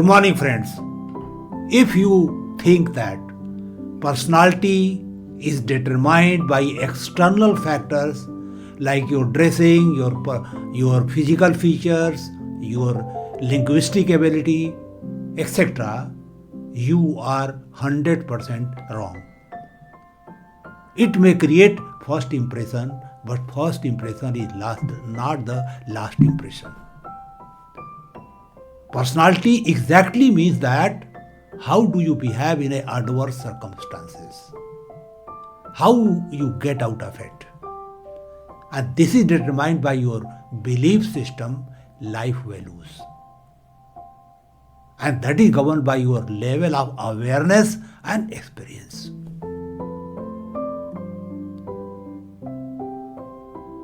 Good morning, friends. If you think that personality is determined by external factors like your dressing, your physical features, your linguistic ability, etc., you are 100% wrong. It may create first impression, but first impression is not the last impression. Personality exactly means that how do you behave in adverse circumstances, how you get out of it. And this is determined by your belief system, life values. And that is governed by your level of awareness and experience.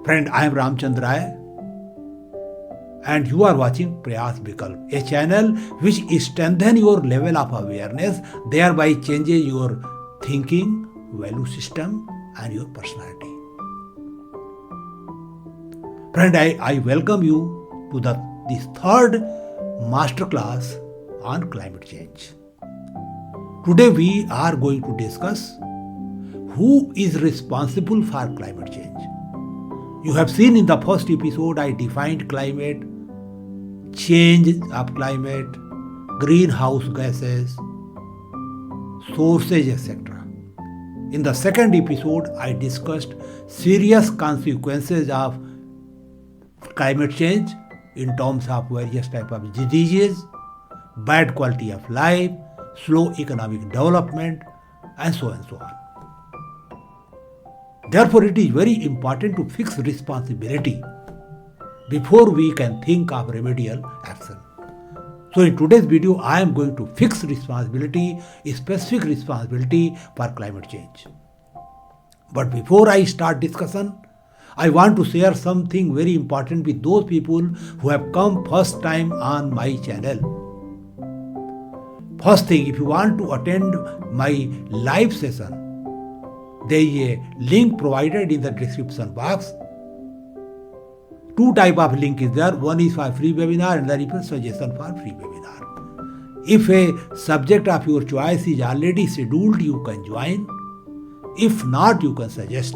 Friend, I am Ramchandra Rai, and you are watching Prayas, a channel which strengthens your level of awareness, thereby changes your thinking, value system and your personality. Friend, I welcome you to this third masterclass on climate change. Today we are going to discuss who is responsible for climate change. You have seen in the first episode I defined climate, change of climate, greenhouse gases, sources, etc. In the second episode, I discussed serious consequences of climate change in terms of various types of diseases, bad quality of life, slow economic development, and so on. Therefore, it is very important to fix responsibility before we can think of remedial action. So in today's video, I am going to fix responsibility, a specific responsibility for climate change. But before I start discussion, I want to share something very important with those people who have come first time on my channel. First thing, if you want to attend my live session, there is a link provided in the description box. Two type of link is there. One is for free webinar and the other is for suggestion for free webinar. If a subject of your choice is already scheduled, you can join. If not, you can suggest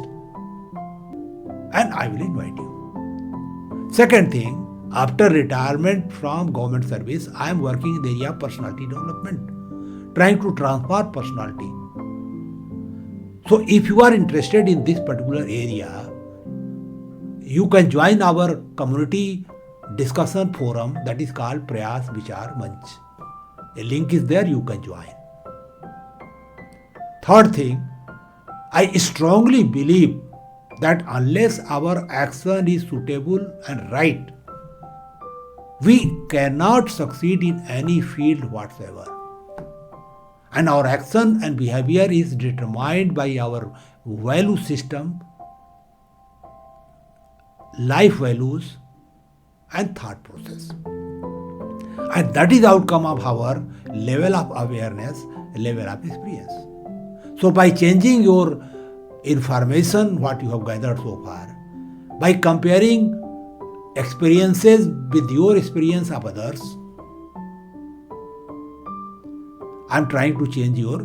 and I will invite you. Second thing, after retirement from government service, I am working in the area of personality development, trying to transform personality. So if you are interested in this particular area, you can join our community discussion forum that is called Prayas Manch. A link is there, you can join. Third thing, I strongly believe that unless our action is suitable and right, we cannot succeed in any field whatsoever. And our action and behavior is determined by our value system, life values and thought process. And that is the outcome of our level of awareness, level of experience. So by changing your information, what you have gathered so far, by comparing experiences with your experience of others, I am trying to change your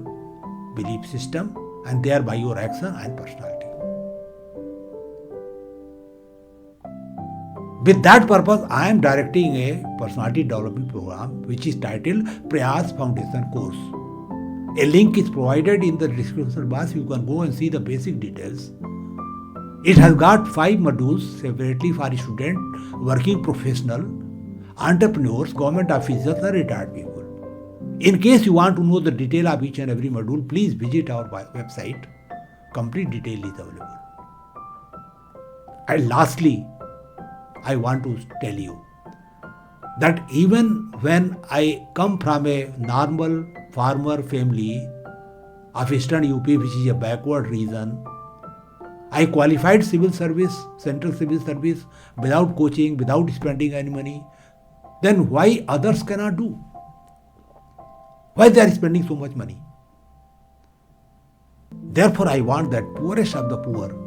belief system and thereby your action and personality. With that purpose, I am directing a personality development program which is titled Prayas Foundation Course. A link is provided in the description box. You can go and see the basic details. It has got 5 modules separately for students, working professional, entrepreneurs, government officials and retired people. In case you want to know the detail of each and every module, please visit our website. Complete detail is available. And lastly, I want to tell you that even when I come from a normal farmer family of Eastern UP, which is a backward region, I qualified civil service, central civil service, without coaching, without spending any money, then why others cannot do? Why they are spending so much money? Therefore, I want that poorest of the poor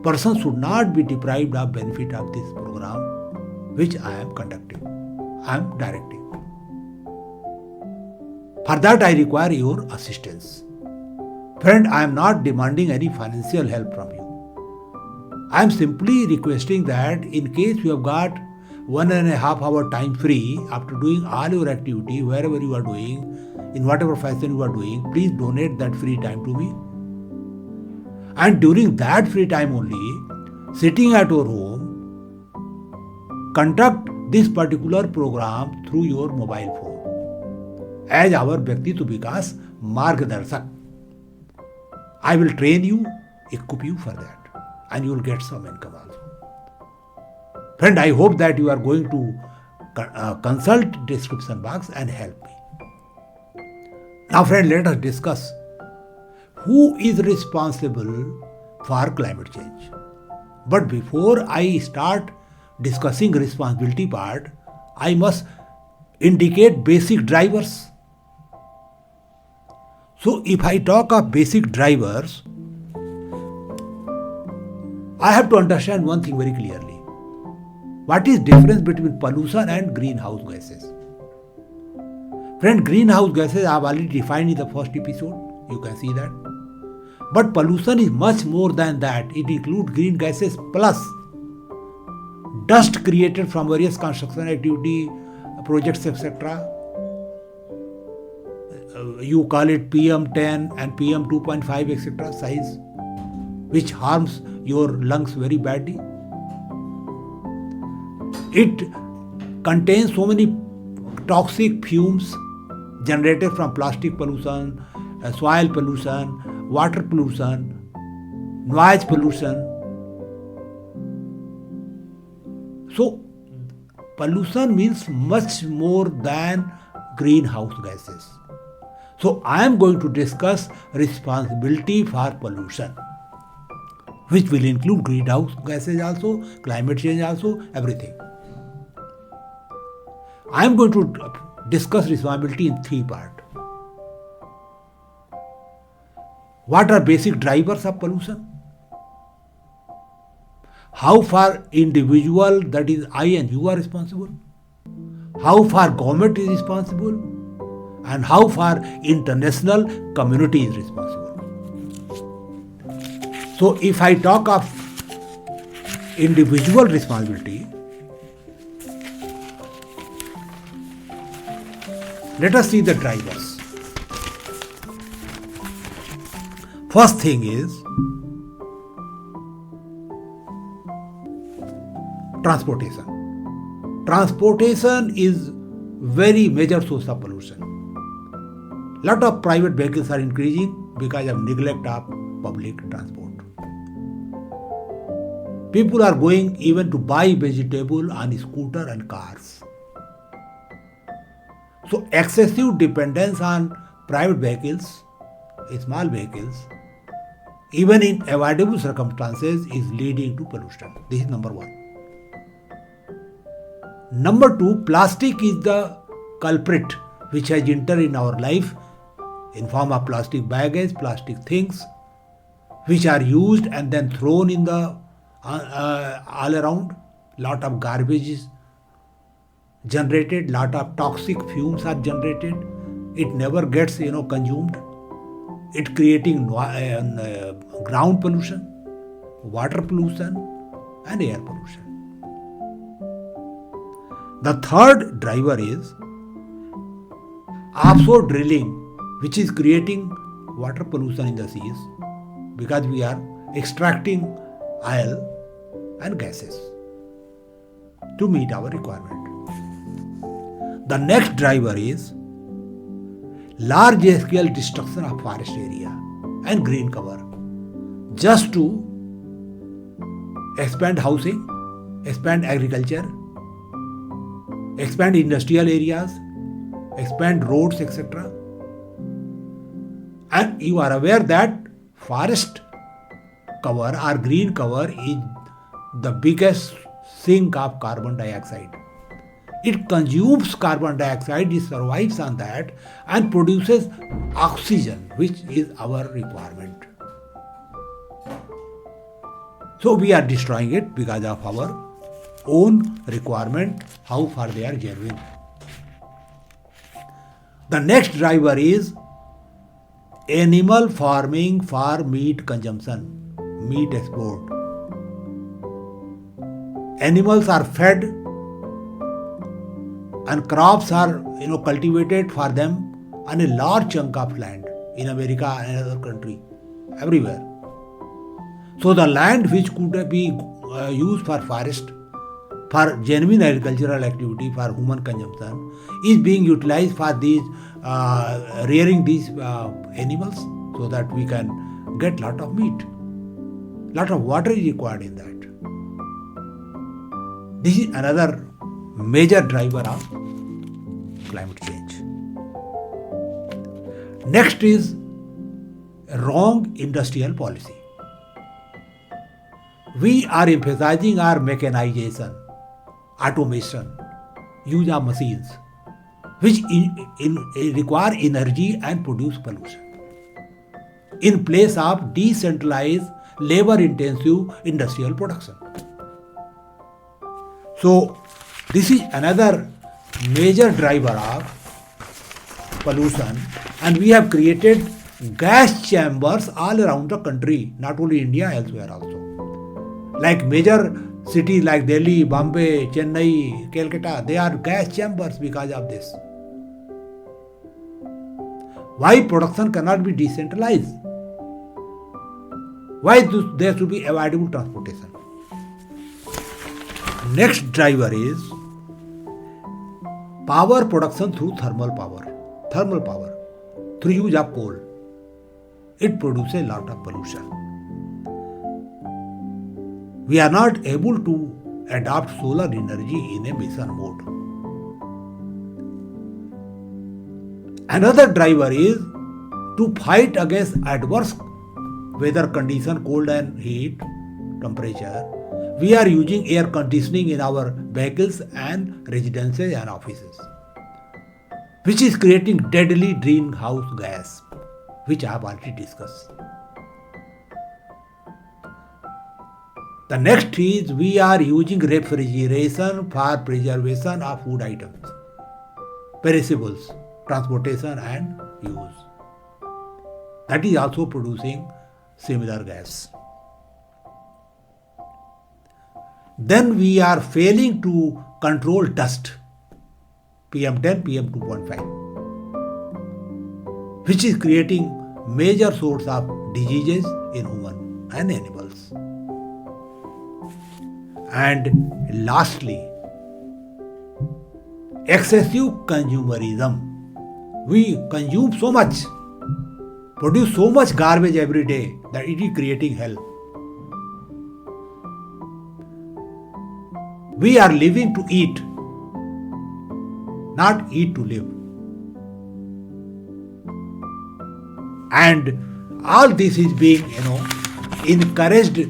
person should not be deprived of benefit of this program which I am conducting, I am directing. For that, I require your assistance. Friend, I am not demanding any financial help from you. I am simply requesting that in case you have got 1.5 hour time free after doing all your activity, wherever you are doing, in whatever fashion you are doing, please donate that free time to me. And during that free time only, sitting at your home, conduct this particular program through your mobile phone as our Vyaktiत्व Vikas Margdarshak. I will train you, equip you for that, and you will get some income also. Friend, I hope that you are going to consult description box and help me. Now friend, let us discuss who is responsible for climate change. But before I start discussing responsibility part, I must indicate basic drivers. So if I talk of basic drivers, I have to understand one thing very clearly. What is difference between pollution and greenhouse gases? Friend, greenhouse gases I have already defined in the first episode. You can see that. But pollution is much more than that. It includes green gases plus dust created from various construction activity, projects, etc. You call it PM10 and PM2.5, etc. size, which harms your lungs very badly. It contains so many toxic fumes generated from plastic pollution, soil pollution, water pollution, noise pollution. So, pollution means much more than greenhouse gases. So, I am going to discuss responsibility for pollution, which will include greenhouse gases also, climate change also, everything. I am going to discuss responsibility in 3 parts. What are basic drivers of pollution? How far individual, that is I and you, are responsible? How far government is responsible? And how far international community is responsible? So if I talk of individual responsibility, let us see the drivers. First thing is transportation. Transportation is very major source of pollution. Lot of private vehicles are increasing because of neglect of public transport. People are going even to buy vegetable on scooter and cars. So excessive dependence on private vehicles, small vehicles, even in avoidable circumstances, is leading to pollution. This is number 1. Number 2, plastic is the culprit which has entered in our life in form of plastic baggage, plastic things, which are used and then thrown in the all around. Lot of garbage is generated, lot of toxic fumes are generated. It never gets consumed. It creating ground pollution, water pollution, and air pollution. The third driver is offshore drilling, which is creating water pollution in the seas because we are extracting oil and gases to meet our requirement. The next driver is large scale destruction of forest area and green cover just to expand housing, expand agriculture, expand industrial areas, expand roads, etc. And you are aware that forest cover or green cover is the biggest sink of carbon dioxide. It consumes carbon dioxide, it survives on that and produces oxygen, which is our requirement. So we are destroying it because of our own requirement, how far they are genuine. The next driver is animal farming for meat consumption, meat export. Animals are fed and crops are cultivated for them on a large chunk of land in America and other country, everywhere. So the land which could be used for forest, for genuine agricultural activity, for human consumption, is being utilized for these rearing these animals, so that we can get lot of meat. Lot of water is required in that. This is another major driver of climate change. Next is wrong industrial policy. We are emphasizing our mechanization, automation, use of machines, which require energy and produce pollution, in place of decentralized, labor-intensive industrial production. So, this is another major driver of pollution, and we have created gas chambers all around the country, not only India, elsewhere also. Like major cities like Delhi, Bombay, Chennai, Calcutta, they are gas chambers because of this. Why production cannot be decentralized? Why there should be available transportation? Next driver is power production through thermal power. Thermal power, through use of coal. It produces a lot of pollution. We are not able to adopt solar energy in a mission mode. Another driver is to fight against adverse weather condition, cold and heat, temperature. We are using air conditioning in our vehicles and residences and offices, which is creating deadly greenhouse gas, which I have already discussed. The next is we are using refrigeration for preservation of food items, perishables, transportation and use. That is also producing similar gas. Then we are failing to control dust, PM10, PM2.5, which is creating major source of diseases in human and animals. And lastly, excessive consumerism. We consume so much, produce so much garbage every day that it is creating hell. We are living to eat, not eat to live. And all this is being, encouraged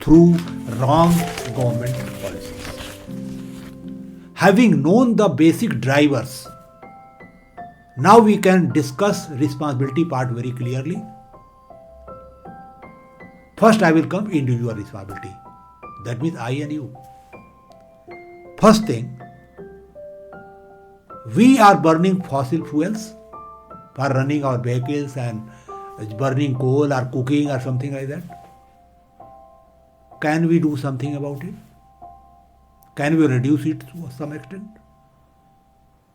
through wrong government policies. Having known the basic drivers, now we can discuss responsibility part very clearly. First, I will come individual responsibility. That means I and you. First thing, we are burning fossil fuels for running our vehicles and burning coal or cooking or something like that. Can we do something about it? Can we reduce it to some extent?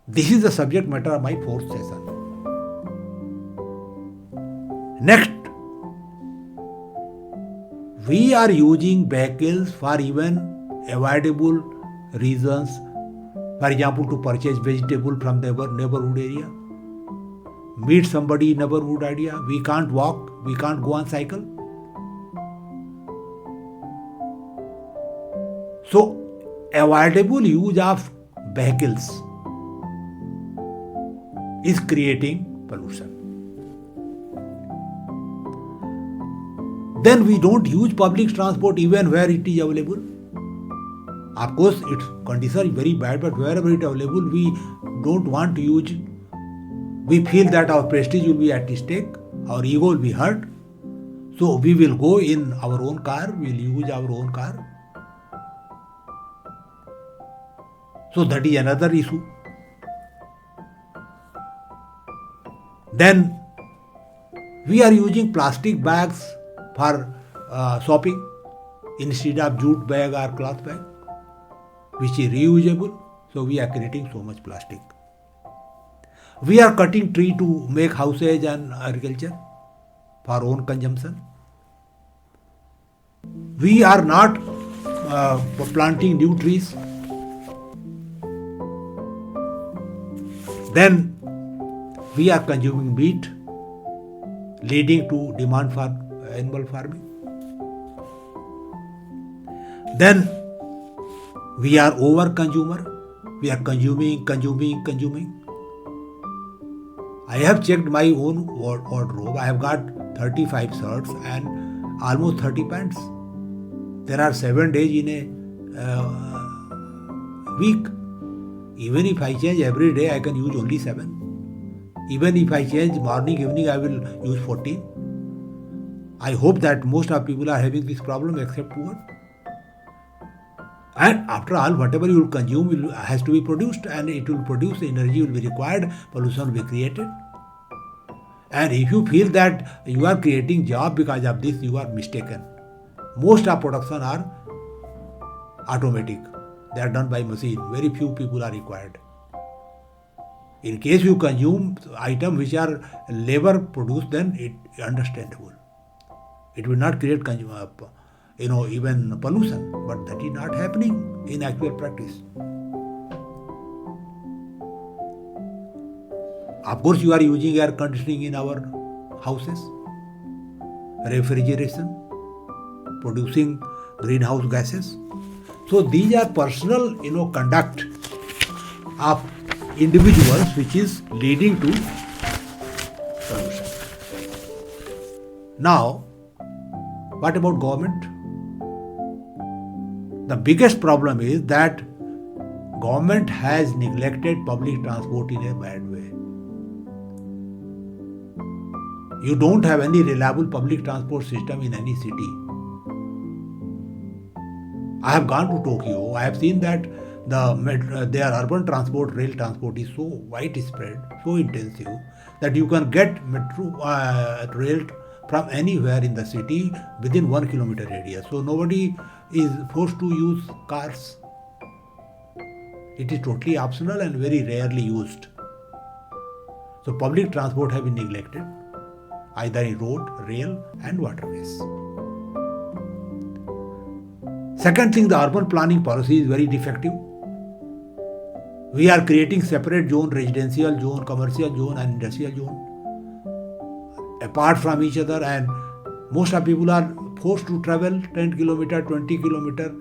This is the subject matter of my fourth session. Next, we are using vehicles for even avoidable reasons. For example, to purchase vegetable from the neighborhood area, meet somebody in neighborhood area. We can't walk, we can't go on cycle. So, avoidable use of vehicles is creating pollution. Then we don't use public transport even where it is available. Of course, its condition is very bad, but wherever it is available, we don't want to use it. We feel that our prestige will be at stake, our ego will be hurt. So we will go in our own car, we will use our own car. So that is another issue. Then we are using plastic bags for shopping instead of jute bag or cloth bag, which is reusable. So we are creating so much plastic. We are cutting tree to make houses and agriculture for our own consumption. We are not planting new trees. Then we are consuming meat, leading to demand for animal farming. Then we are over consumer. We are consuming. I have checked my own wardrobe. I have got 35 shirts and almost 30 pants. There are 7 days in a week. Even if I change every day, I can use only 7. Even if I change morning, evening, I will use 14. I hope that most of people are having this problem except poor. And after all, whatever you will consume has to be produced, and it will produce, energy will be required, pollution will be created. And if you feel that you are creating job because of this, you are mistaken. Most of production are automatic. They are done by machine. Very few people are required. In case you consume items which are labor produced, then it is understandable. It will not create even pollution, but that is not happening in actual practice. Of course, you are using air conditioning in our houses, refrigeration, producing greenhouse gases. So these are personal, conduct of individuals which is leading to pollution. Now, what about government? The biggest problem is that government has neglected public transport in a bad way. You don't have any reliable public transport system in any city. I have gone to Tokyo. I have seen that their urban transport, rail transport is so widespread, so intensive that you can get rail from anywhere in the city within 1 kilometer radius. So nobody is forced to use cars. It is totally optional and very rarely used. So public transport have been neglected, either in road, rail and waterways. Second thing, the urban planning policy is very defective. We are creating separate zone, residential zone, commercial zone and industrial zone apart from each other, and most of people are forced to travel 10 kilometer, 20 kilometer,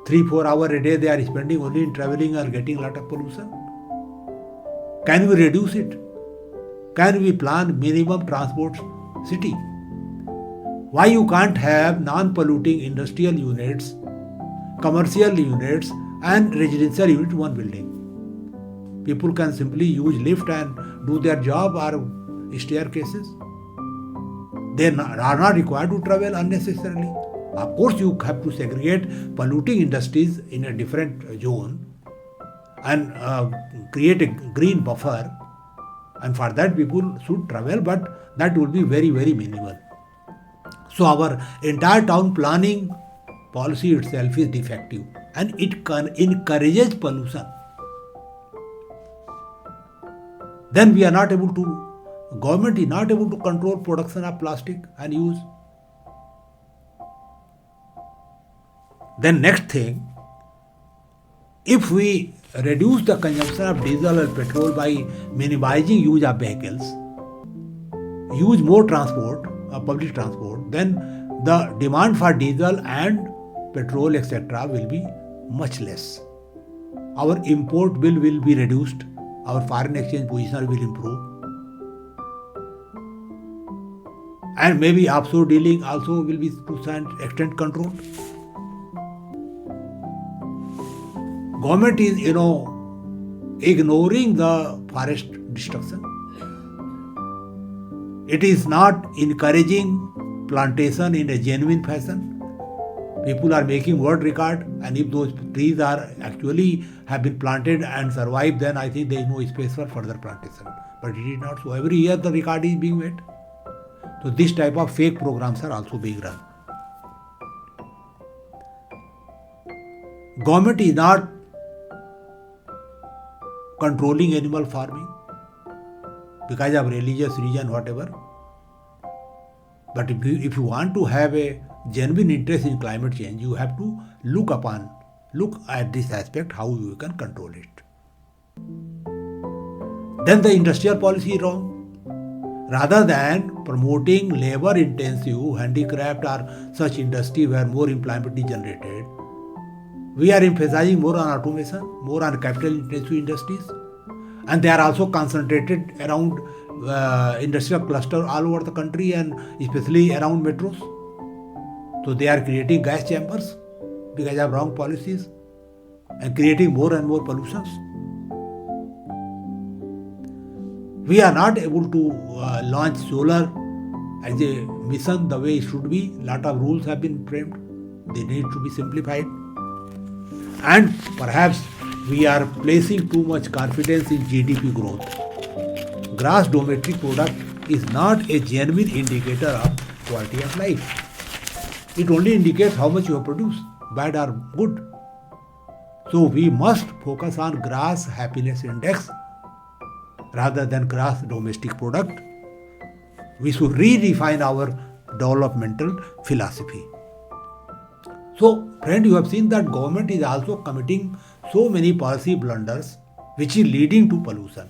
3-4 hours a day they are spending only in traveling or getting a lot of pollution. Can we reduce it? Can we plan minimum transport city? Why you can't have non-polluting industrial units, commercial units and residential units in one building? People can simply use lift and do their job or staircases. They are not required to travel unnecessarily. Of course, you have to segregate polluting industries in a different zone and create a green buffer, and for that people should travel, but that will be very, very minimal. So our entire town planning policy itself is defective and it encourages pollution. Then we are not able to, government is not able to control production of plastic and use. Then next thing, if we reduce the consumption of diesel and petrol by minimizing use of vehicles, use more transport, public transport, then the demand for diesel and petrol etc. will be much less. Our import bill will be reduced, our foreign exchange position will improve, and maybe offshore dealing also will be to some extent controlled. Government is, ignoring the forest destruction. It is not encouraging plantation in a genuine fashion. People are making world record, and if those trees are actually have been planted and survived, then I think there is no space for further plantation. but it is not so. Every year the record is being made. So this type of fake programs are also being run. Government is not controlling animal farming because of religious reason, whatever. But if you want to have a genuine interest in climate change, you have to look at this aspect, how you can control it. Then the industrial policy is wrong. Rather than promoting labor-intensive, handicraft or such industry where more employment is generated, we are emphasizing more on automation, more on capital-intensive industries, and they are also concentrated around industrial cluster all over the country and especially around metros. So they are creating gas chambers because of wrong policies and creating more and more pollutions. We are not able to launch solar as a mission the way it should be. Lot of rules have been framed. They need to be simplified. And perhaps we are placing too much confidence in GDP growth. Gross domestic product is not a genuine indicator of quality of life. It only indicates how much you have produced, bad or good. So we must focus on gross happiness index rather than gross domestic product. We should redefine our developmental philosophy. So, friend, you have seen that government is also committing so many policy blunders which is leading to pollution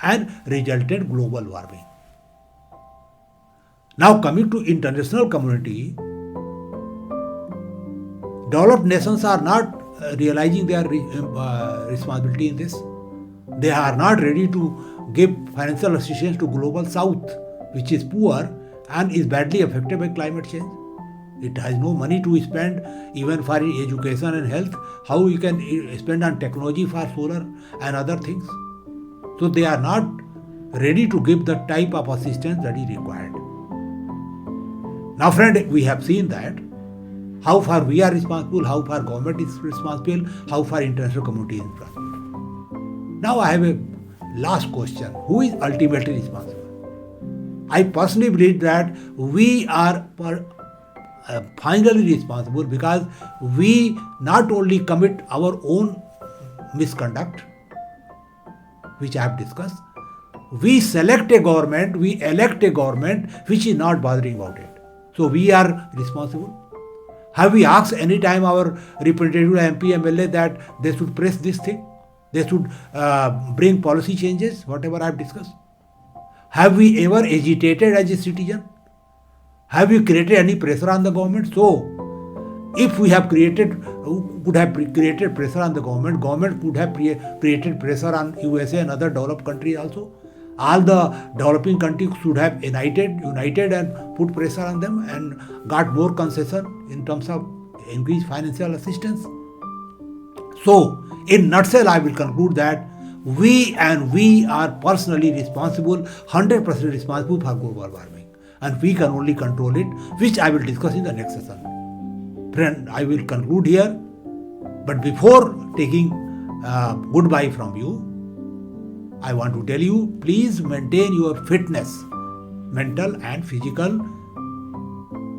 and resultant global warming. Now coming to international community, developed nations are not realizing their responsibility in this. They are not ready to give financial assistance to global south, which is poor and is badly affected by climate change. It has no money to spend even for education and health. How you can spend on technology for solar and other things? So they are not ready to give the type of assistance that is required. Now friend, we have seen that how far we are responsible, how far government is responsible, how far international community is responsible. Now I have a last question. Who is ultimately responsible? I personally believe that we are finally responsible because we not only commit our own misconduct, which I have discussed, we select a government, we elect a government which is not bothering about it. So we are responsible. Have we asked any time our representative MP, MLA that they should press this thing? They should bring policy changes, whatever I have discussed? Have we ever agitated as a citizen? Have we created any pressure on the government? So, if we have created pressure on the government could have created pressure on USA and other developed countries also. All the developing countries should have united and put pressure on them and got more concession in terms of increased financial assistance. So, in nutshell, I will conclude that we are personally responsible, 100% responsible for global warming. And we can only control it, which I will discuss in the next session. Friend, I will conclude here. But before taking goodbye from you, I want to tell you, please maintain your fitness, mental and physical.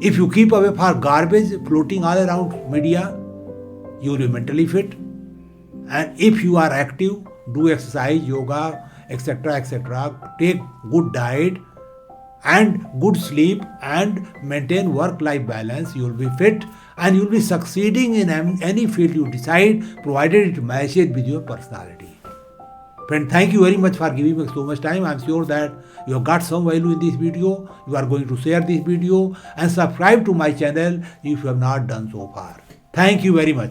If you keep away from garbage floating all around media, you will be mentally fit. And if you are active, do exercise, yoga, etc., take good diet and good sleep and maintain work-life balance, you will be fit and you will be succeeding in any field you decide, provided it matches with your personality. Friend, thank you very much for giving me so much time. I am sure that you have got some value in this video. You are going to share this video and subscribe to my channel if you have not done so far. Thank you very much.